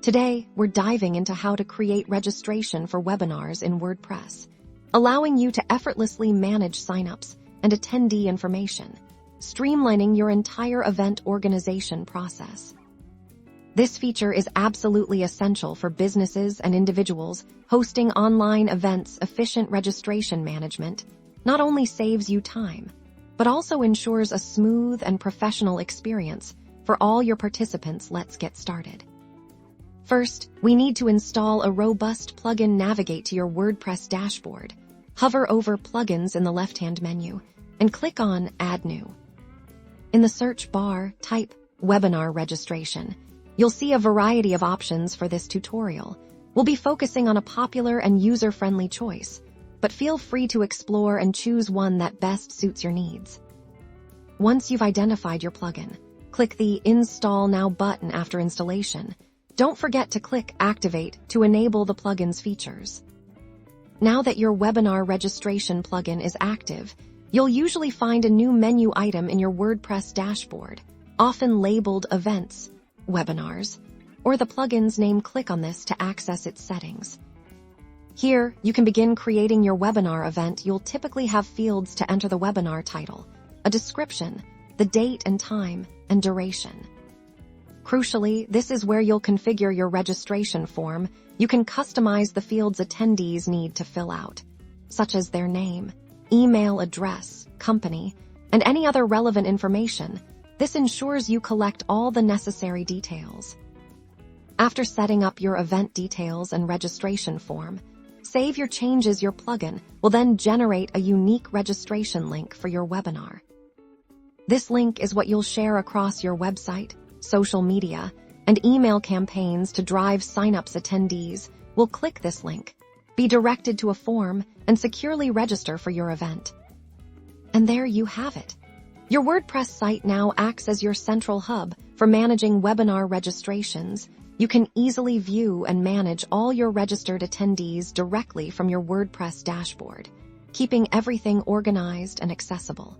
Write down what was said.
Today, we're diving into how to create registration for webinars in WordPress, allowing you to effortlessly manage signups and attendee information, streamlining your entire event organization process. This feature is absolutely essential for businesses and individuals hosting online events. Efficient registration management not only saves you time, but also ensures a smooth and professional experience for all your participants. Let's get started. First, we need to install a robust plugin. Navigate to your WordPress dashboard. Hover over Plugins in the left-hand menu and click on Add New. In the search bar, type Webinar Registration. You'll see a variety of options for this tutorial. We'll be focusing on a popular and user-friendly choice, but feel free to explore and choose one that best suits your needs. Once you've identified your plugin, click the Install Now button after installation. Don't forget to click Activate to enable the plugin's features. Now that your webinar registration plugin is active, you'll usually find a new menu item in your WordPress dashboard, often labeled Events, Webinars, or the plugin's name. Click on this to access its settings. Here, you can begin creating your webinar event. You'll typically have fields to enter the webinar title, a description, the date and time, and duration. Crucially, this is where you'll configure your registration form. You can customize the fields attendees need to fill out, such as their name, email address, company, and any other relevant information. This ensures you collect all the necessary details. After setting up your event details and registration form, save your changes. Your plugin will then generate a unique registration link for your webinar. This link is what you'll share across your website, social media, and email campaigns to drive signups. Attendees will click this link, be directed to a form, and securely register for your event. And there you have it. Your WordPress site now acts as your central hub for managing webinar registrations. You can easily view and manage all your registered attendees directly from your WordPress dashboard, keeping everything organized and accessible.